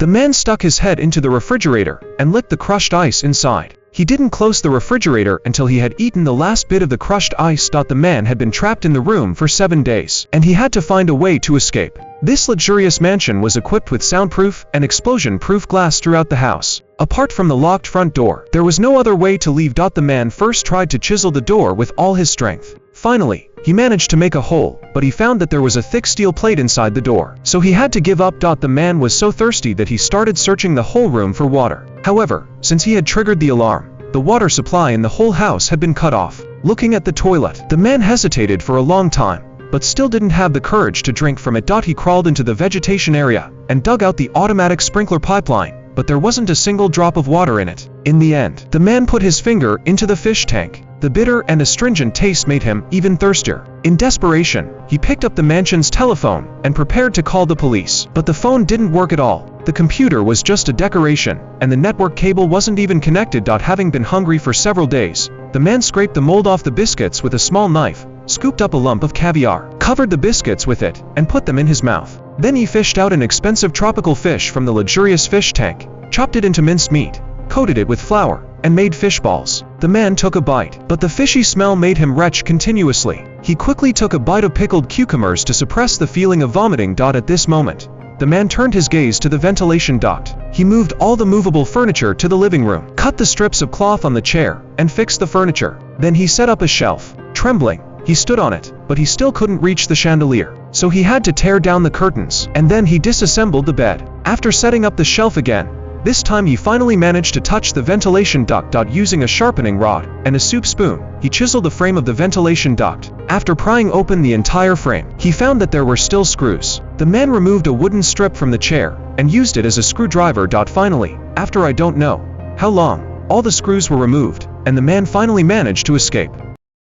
The man stuck his head into the refrigerator and licked the crushed ice inside. He didn't close the refrigerator until he had eaten the last bit of the crushed ice. The man had been trapped in the room for 7 days, and he had to find a way to escape. This luxurious mansion was equipped with soundproof and explosion-proof glass throughout the house. Apart from the locked front door, there was no other way to leave. The man first tried to chisel the door with all his strength. Finally, he managed to make a hole, but he found that there was a thick steel plate inside the door, so he had to give up. The man was so thirsty that he started searching the whole room for water. However, since he had triggered the alarm, the water supply in the whole house had been cut off. Looking at the toilet, the man hesitated for a long time, but still didn't have the courage to drink from it. He crawled into the vegetation area and dug out the automatic sprinkler pipeline, but there wasn't a single drop of water in it. In the end, the man put his finger into the fish tank. The bitter and astringent taste made him even thirstier. In desperation, he picked up the mansion's telephone and prepared to call the police. But the phone didn't work at all. The computer was just a decoration, and the network cable wasn't even connected. Having been hungry for several days, the man scraped the mold off the biscuits with a small knife, scooped up a lump of caviar, covered the biscuits with it, and put them in his mouth. Then he fished out an expensive tropical fish from the luxurious fish tank, chopped it into minced meat, coated it with flour, and made fish balls. The man took a bite, but the fishy smell made him retch continuously. He quickly took a bite of pickled cucumbers to suppress the feeling of vomiting. At this moment, the man turned his gaze to the ventilation duct. He moved all the movable furniture to the living room, cut the strips of cloth on the chair, and fixed the furniture. Then he set up a shelf. Trembling, he stood on it, but he still couldn't reach the chandelier, so he had to tear down the curtains, and then he disassembled the bed. After setting up the shelf again, this time he finally managed to touch the ventilation duct. Using a sharpening rod and a soup spoon, he chiseled the frame of the ventilation duct. After prying open the entire frame, he found that there were still screws. The man removed a wooden strip from the chair and used it as a screwdriver. Finally, after I don't know how long, all the screws were removed, and the man finally managed to escape.